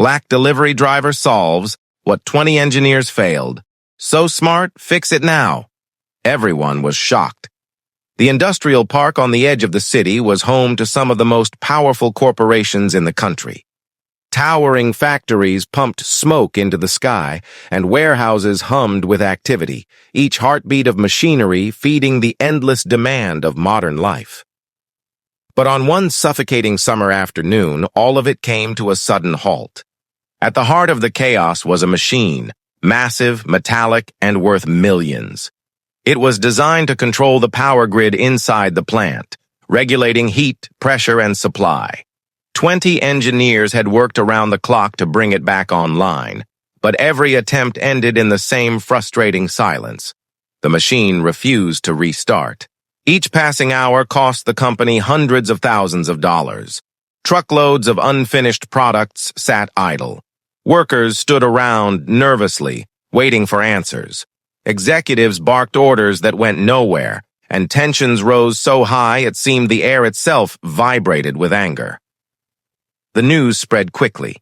Black delivery driver solves what 20 engineers failed. So smart, fix it now. Everyone was shocked. The industrial park on the edge of the city was home to some of the most powerful corporations in the country. Towering factories pumped smoke into the sky, and warehouses hummed with activity, each heartbeat of machinery feeding the endless demand of modern life. But on one suffocating summer afternoon, all of it came to a sudden halt. At the heart of the chaos was a machine, massive, metallic, and worth millions. It was designed to control the power grid inside the plant, regulating heat, pressure, and supply. 20 engineers had worked around the clock to bring it back online, but every attempt ended in the same frustrating silence. The machine refused to restart. Each passing hour cost the company hundreds of thousands of dollars. Truckloads of unfinished products sat idle. Workers stood around nervously, waiting for answers. Executives barked orders that went nowhere, and tensions rose so high it seemed the air itself vibrated with anger. The news spread quickly.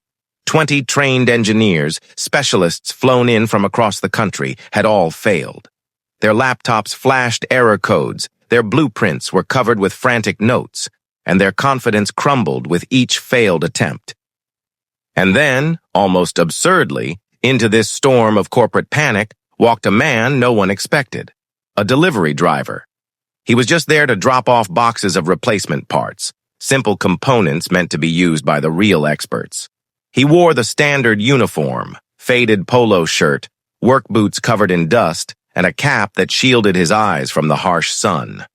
20 trained engineers, specialists flown in from across the country, had all failed. Their laptops flashed error codes, their blueprints were covered with frantic notes, and their confidence crumbled with each failed attempt. And then, almost absurdly, into this storm of corporate panic, walked a man no one expected, a delivery driver. He was just there to drop off boxes of replacement parts, simple components meant to be used by the real experts. He wore the standard uniform, faded polo shirt, work boots covered in dust, and a cap that shielded his eyes from the harsh sun.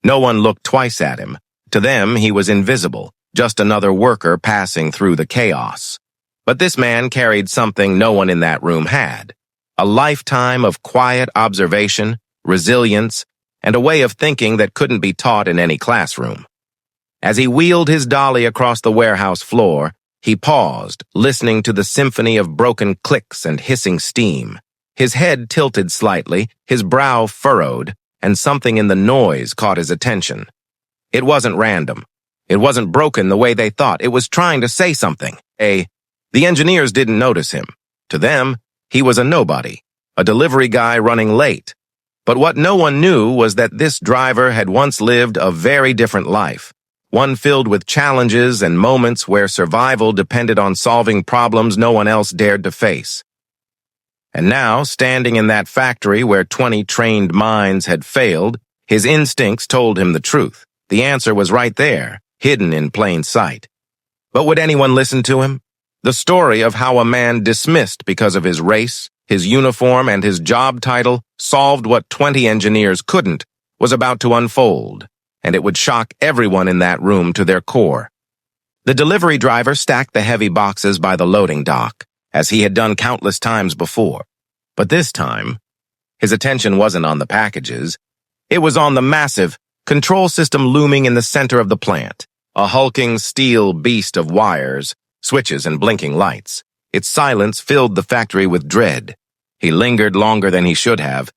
No one looked twice at him. To them, he was invisible, just another worker passing through the chaos. But this man carried something no one in that room had. A lifetime of quiet observation, resilience, and a way of thinking that couldn't be taught in any classroom. As he wheeled his dolly across the warehouse floor, he paused, listening to the symphony of broken clicks and hissing steam. His head tilted slightly, his brow furrowed, and something in the noise caught his attention. It wasn't random. It wasn't broken the way they thought. It was trying to say something. The engineers didn't notice him. To them, he was a nobody, a delivery guy running late. But what no one knew was that this driver had once lived a very different life, one filled with challenges and moments where survival depended on solving problems no one else dared to face. And now, standing in that factory where 20 trained minds had failed, his instincts told him the truth. The answer was right there, hidden in plain sight. But would anyone listen to him? The story of how a man dismissed because of his race, his uniform, and his job title solved what 20 engineers couldn't was about to unfold, and it would shock everyone in that room to their core. The delivery driver stacked the heavy boxes by the loading dock, as he had done countless times before. But this time, his attention wasn't on the packages. It was on the massive control system looming in the center of the plant, a hulking steel beast of wires, switches, and blinking lights. Its silence filled the factory with dread. He lingered longer than he should have,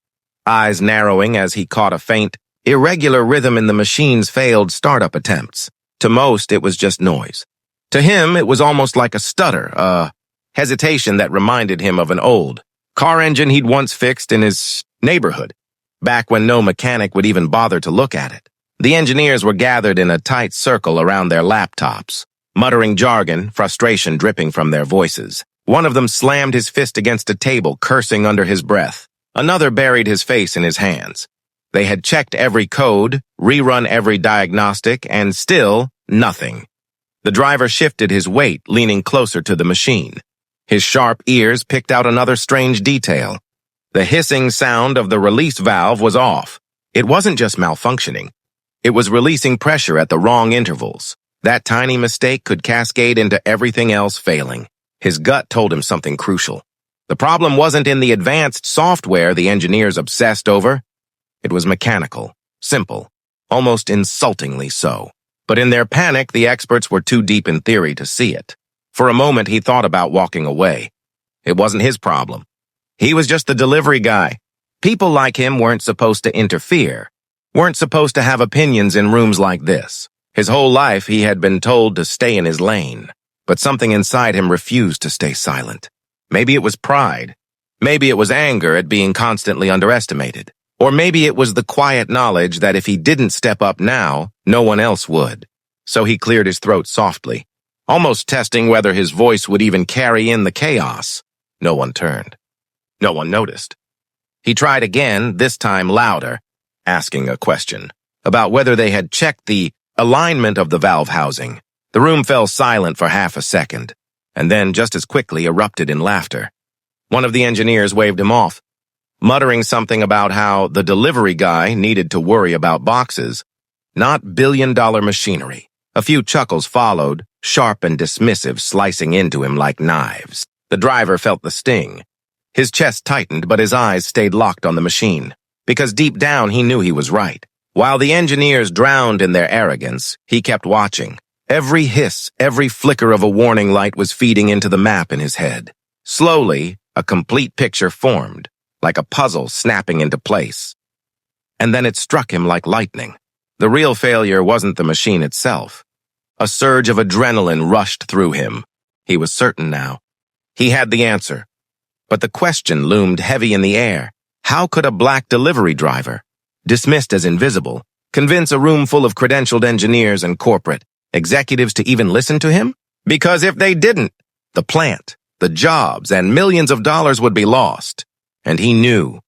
eyes narrowing as he caught a faint, irregular rhythm in the machine's failed startup attempts. To most, it was just noise. To him, it was almost like a stutter, a hesitation that reminded him of an old car engine he'd once fixed in his neighborhood, back when no mechanic would even bother to look at it. The engineers were gathered in a tight circle around their laptops, muttering jargon, frustration dripping from their voices. One of them slammed his fist against a table, cursing under his breath. Another buried his face in his hands. They had checked every code, rerun every diagnostic, and still nothing. The driver shifted his weight, leaning closer to the machine. His sharp ears picked out another strange detail. The hissing sound of the release valve was off. It wasn't just malfunctioning. It was releasing pressure at the wrong intervals. That tiny mistake could cascade into everything else failing. His gut told him something crucial. The problem wasn't in the advanced software the engineers obsessed over. It was mechanical, simple, almost insultingly so. But in their panic, the experts were too deep in theory to see it. For a moment, he thought about walking away. It wasn't his problem. He was just the delivery guy. People like him weren't supposed to interfere, weren't supposed to have opinions in rooms like this. His whole life, he had been told to stay in his lane. but something inside him refused to stay silent. Maybe it was pride. Maybe it was anger at being constantly underestimated. Or maybe it was the quiet knowledge that if he didn't step up now, no one else would. So he cleared his throat softly, almost testing whether his voice would even carry in the chaos. No one turned. No one noticed. He tried again, this time louder, asking a question about whether they had checked the alignment of the valve housing. The room fell silent for half a second, and then just as quickly erupted in laughter. One of the engineers waved him off, muttering something about how the delivery guy needed to worry about boxes, not billion-dollar machinery. A few chuckles followed, sharp and dismissive, slicing into him like knives. The driver felt the sting. His chest tightened, but his eyes stayed locked on the machine, because deep down he knew he was right. While the engineers drowned in their arrogance, he kept watching. Every hiss, every flicker of a warning light was feeding into the map in his head. Slowly, a complete picture formed, like a puzzle snapping into place. And then it struck him like lightning. The real failure wasn't the machine itself. A surge of adrenaline rushed through him. He was certain now. He had the answer. But the question loomed heavy in the air. How could a black delivery driver, dismissed as invisible, convince a room full of credentialed engineers and corporate executives to even listen to him? Because if they didn't, the plant, the jobs, and millions of dollars would be lost. And he knew.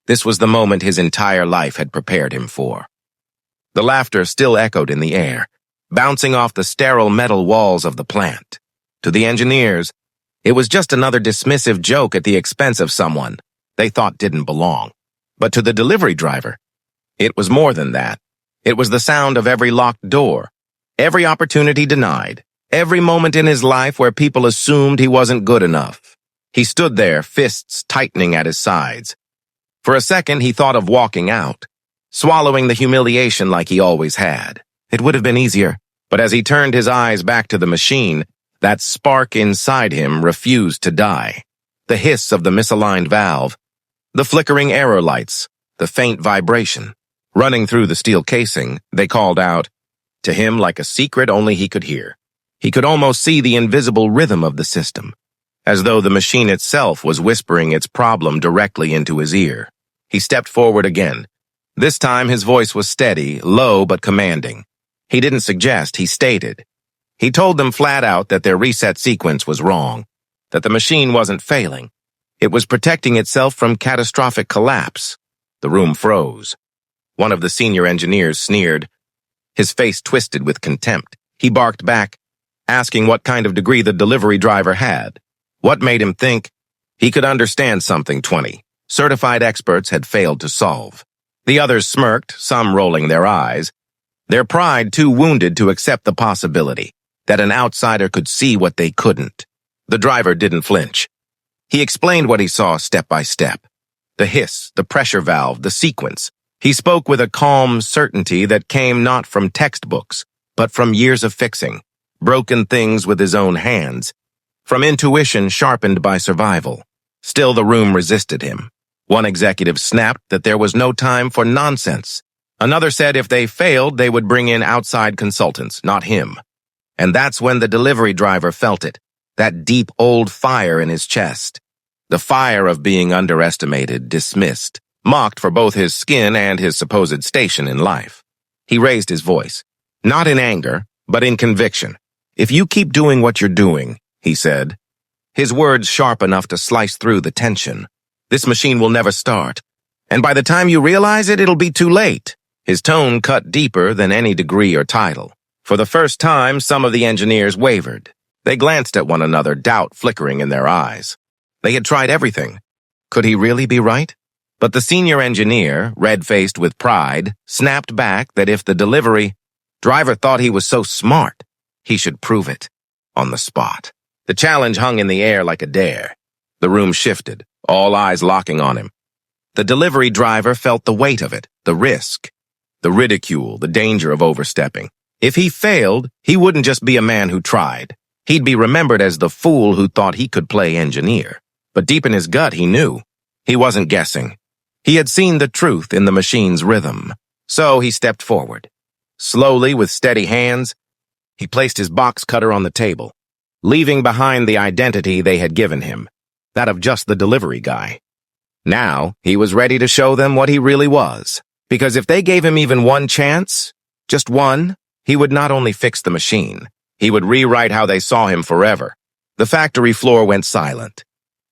This was the moment his entire life had prepared him for. The laughter still echoed in the air, bouncing off the sterile metal walls of the plant. To the engineers, it was just another dismissive joke at the expense of someone they thought didn't belong. But to the delivery driver, it was more than that. It was the sound of every locked door, every opportunity denied, every moment in his life where people assumed he wasn't good enough. He stood there, fists tightening at his sides. For a second, he thought of walking out, swallowing the humiliation like he always had. It would have been easier, but as he turned his eyes back to the machine, that spark inside him refused to die. The hiss of the misaligned valve, the flickering error lights, the faint vibration. Running through the steel casing, they called out, to him like a secret only he could hear. He could almost see the invisible rhythm of the system, as though the machine itself was whispering its problem directly into his ear. He stepped forward again. This time his voice was steady, low but commanding. He didn't suggest, he stated. He told them flat out that their reset sequence was wrong, that the machine wasn't failing. It was protecting itself from catastrophic collapse. The room froze. One of the senior engineers sneered. His face twisted with contempt. He barked back, asking what kind of degree the delivery driver had. What made him think he could understand something 20 certified experts had failed to solve. The others smirked, some rolling their eyes, their pride too wounded to accept the possibility that an outsider could see what they couldn't. The driver didn't flinch. He explained what he saw step by step. The hiss, the pressure valve, the sequence. He spoke with a calm certainty that came not from textbooks, but from years of fixing, broken things with his own hands, from intuition sharpened by survival. Still the room resisted him. One executive snapped that there was no time for nonsense. Another said if they failed, they would bring in outside consultants, not him. And that's when the delivery driver felt it, that deep old fire in his chest. The fire of being underestimated, dismissed, mocked for both his skin and his supposed station in life. He raised his voice, not in anger, but in conviction. If you keep doing what you're doing, he said, his words sharp enough to slice through the tension, this machine will never start. And by the time you realize it, it'll be too late. His tone cut deeper than any degree or title. For the first time, some of the engineers wavered. They glanced at one another, doubt flickering in their eyes. They had tried everything. Could he really be right? But the senior engineer, red-faced with pride, snapped back that if the delivery driver thought he was so smart, he should prove it on the spot. The challenge hung in the air like a dare. The room shifted, all eyes locking on him. The delivery driver felt the weight of it, the risk, the ridicule, the danger of overstepping. If he failed, he wouldn't just be a man who tried. He'd be remembered as the fool who thought he could play engineer. But deep in his gut, he knew. He wasn't guessing. He had seen the truth in the machine's rhythm. So he stepped forward. Slowly, with steady hands, he placed his box cutter on the table. leaving behind the identity they had given him, that of just the delivery guy. Now, he was ready to show them what he really was, because if they gave him even one chance, just one, he would not only fix the machine, he would rewrite how they saw him forever. The factory floor went silent,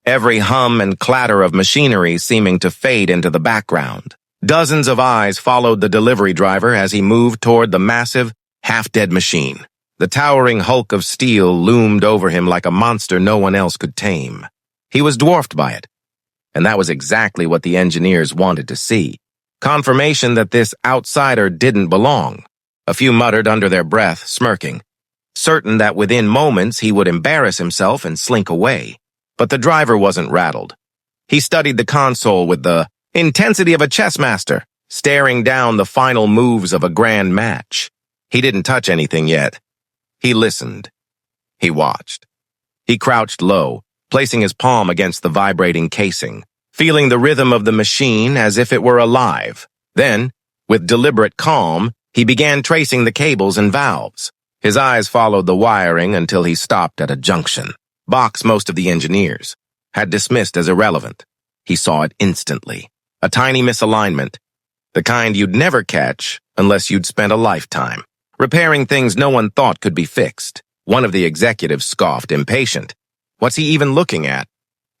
every hum and clatter of machinery seeming to fade into the background. Dozens of eyes followed the delivery driver as he moved toward the massive, half-dead machine. The towering hulk of steel loomed over him like a monster no one else could tame. He was dwarfed by it, and that was exactly what the engineers wanted to see. Confirmation that this outsider didn't belong. A few muttered under their breath, smirking, certain that within moments he would embarrass himself and slink away. But the driver wasn't rattled. He studied the console with the intensity of a chess master, staring down the final moves of a grand match. He didn't touch anything yet. He listened. He watched. He crouched low, placing his palm against the vibrating casing, feeling the rhythm of the machine as if it were alive. Then, with deliberate calm, he began tracing the cables and valves. His eyes followed the wiring until he stopped at a junction, box most of the engineers had dismissed as irrelevant. He saw it instantly. A tiny misalignment, the kind you'd never catch unless you'd spent a lifetime repairing things no one thought could be fixed. One of the executives scoffed, impatient. What's he even looking at?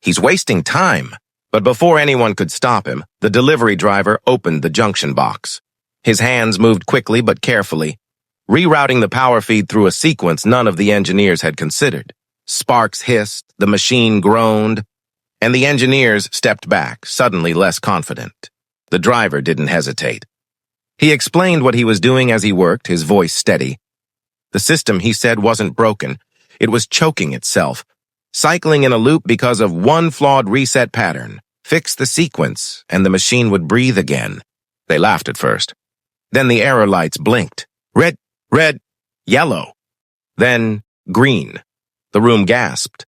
He's wasting time. But before anyone could stop him, the delivery driver opened the junction box. His hands moved quickly but carefully, rerouting the power feed through a sequence none of the engineers had considered. Sparks hissed, the machine groaned, and the engineers stepped back, suddenly less confident. The driver didn't hesitate. He explained what he was doing as he worked, his voice steady. The system, he said, wasn't broken. It was choking itself, cycling in a loop because of one flawed reset pattern. Fix the sequence, and the machine would breathe again. They laughed at first. Then the error lights blinked. Red, yellow. Then green. The room gasped.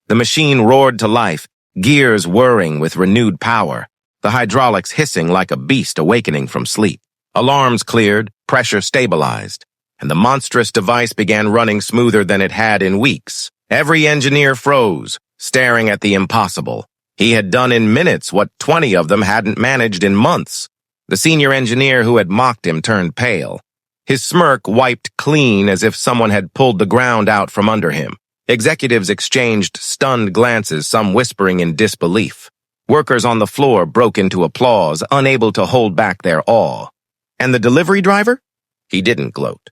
The machine roared to life, gears whirring with renewed power, the hydraulics hissing like a beast awakening from sleep. Alarms cleared, pressure stabilized, and the monstrous device began running smoother than it had in weeks. Every engineer froze, staring at the impossible. He had done in minutes what 20 of them hadn't managed in months. The senior engineer who had mocked him turned pale. His smirk wiped clean as if someone had pulled the ground out from under him. Executives exchanged stunned glances, some whispering in disbelief. Workers on the floor broke into applause, unable to hold back their awe. And the delivery driver? He didn't gloat.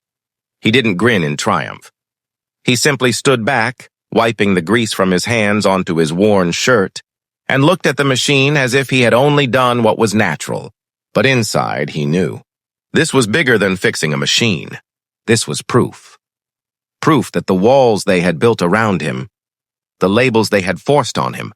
He didn't grin in triumph. He simply stood back, wiping the grease from his hands onto his worn shirt, and looked at the machine as if he had only done what was natural. But inside, he knew. This was bigger than fixing a machine. This was proof. Proof that the walls they had built around him, the labels they had forced on him,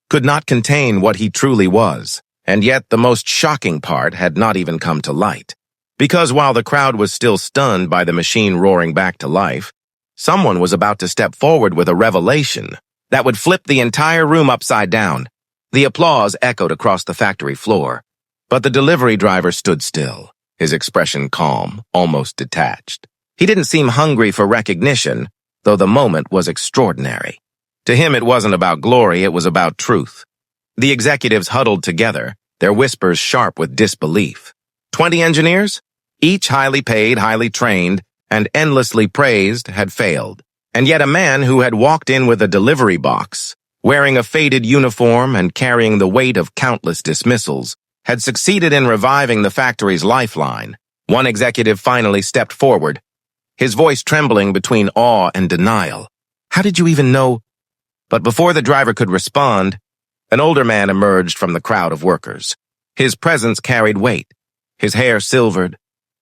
could not contain what he truly was. And yet the most shocking part had not even come to light. Because while the crowd was still stunned by the machine roaring back to life, someone was about to step forward with a revelation that would flip the entire room upside down. The applause echoed across the factory floor, but the delivery driver stood still, his expression calm, almost detached. He didn't seem hungry for recognition, though the moment was extraordinary. To him, it wasn't about glory, it was about truth. The executives huddled together, their whispers sharp with disbelief. 20 engineers, each highly paid, highly trained, and endlessly praised, had failed. And yet a man who had walked in with a delivery box, wearing a faded uniform and carrying the weight of countless dismissals, had succeeded in reviving the factory's lifeline. One executive finally stepped forward, his voice trembling between awe and denial. How did you even know? But before the driver could respond, an older man emerged from the crowd of workers. His presence carried weight, his hair silvered,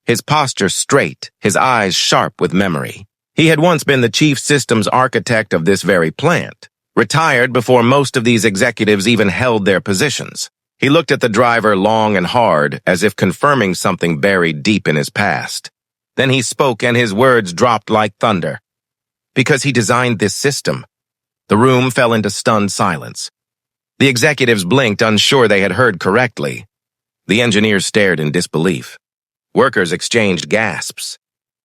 his posture straight, his eyes sharp with memory. He had once been the chief systems architect of this very plant, retired before most of these executives even held their positions. He looked at the driver long and hard, as if confirming something buried deep in his past. Then he spoke, and his words dropped like thunder. Because he designed this system. The room fell into stunned silence. The executives blinked, unsure they had heard correctly. The engineers stared in disbelief. Workers exchanged gasps.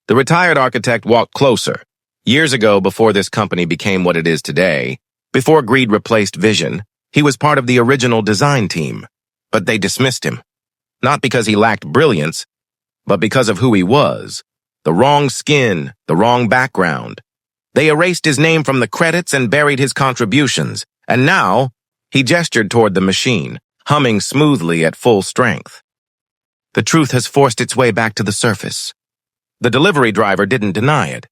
The retired architect walked closer, Years ago, before this company became what it is today, before greed replaced vision, he was part of the original design team. But they dismissed him. Not because he lacked brilliance, but because of who he was. The wrong skin, the wrong background. They erased his name from the credits and buried his contributions. And now, he gestured toward the machine, humming smoothly at full strength. The truth has forced its way back to the surface. The delivery driver didn't deny it.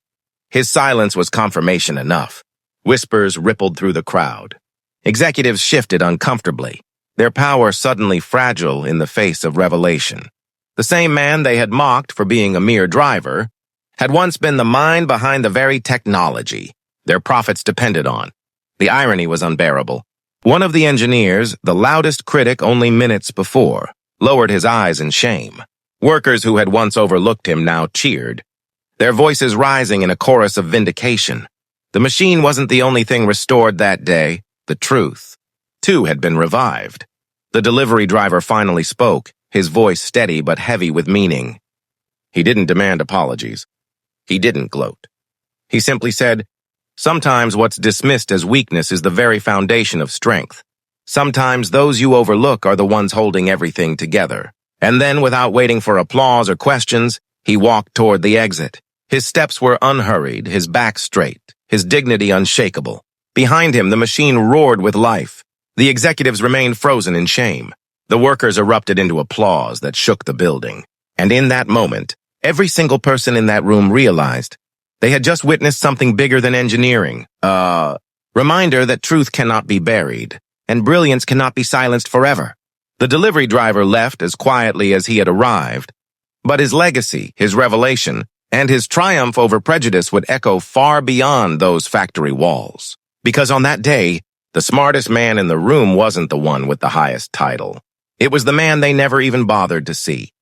His silence was confirmation enough. Whispers rippled through the crowd. Executives shifted uncomfortably, their power suddenly fragile in the face of revelation. The same man they had mocked for being a mere driver had once been the mind behind the very technology their profits depended on. The irony was unbearable. One of the engineers, the loudest critic only minutes before, lowered his eyes in shame. Workers who had once overlooked him now cheered, their voices rising in a chorus of vindication. The machine wasn't the only thing restored that day, the truth. Two had been revived. The delivery driver finally spoke, his voice steady but heavy with meaning. He didn't demand apologies. He didn't gloat. He simply said, "Sometimes what's dismissed as weakness is the very foundation of strength. Sometimes those you overlook are the ones holding everything together." And then, without waiting for applause or questions, he walked toward the exit. His steps were unhurried, his back straight, his dignity unshakable. Behind him, the machine roared with life. The executives remained frozen in shame. The workers erupted into applause that shook the building. And in that moment, every single person in that room realized they had just witnessed something bigger than engineering. Reminder that truth cannot be buried, and brilliance cannot be silenced forever. The delivery driver left as quietly as he had arrived, but his legacy, his revelation, and his triumph over prejudice would echo far beyond those factory walls. Because on that day, the smartest man in the room wasn't the one with the highest title. It was the man they never even bothered to see.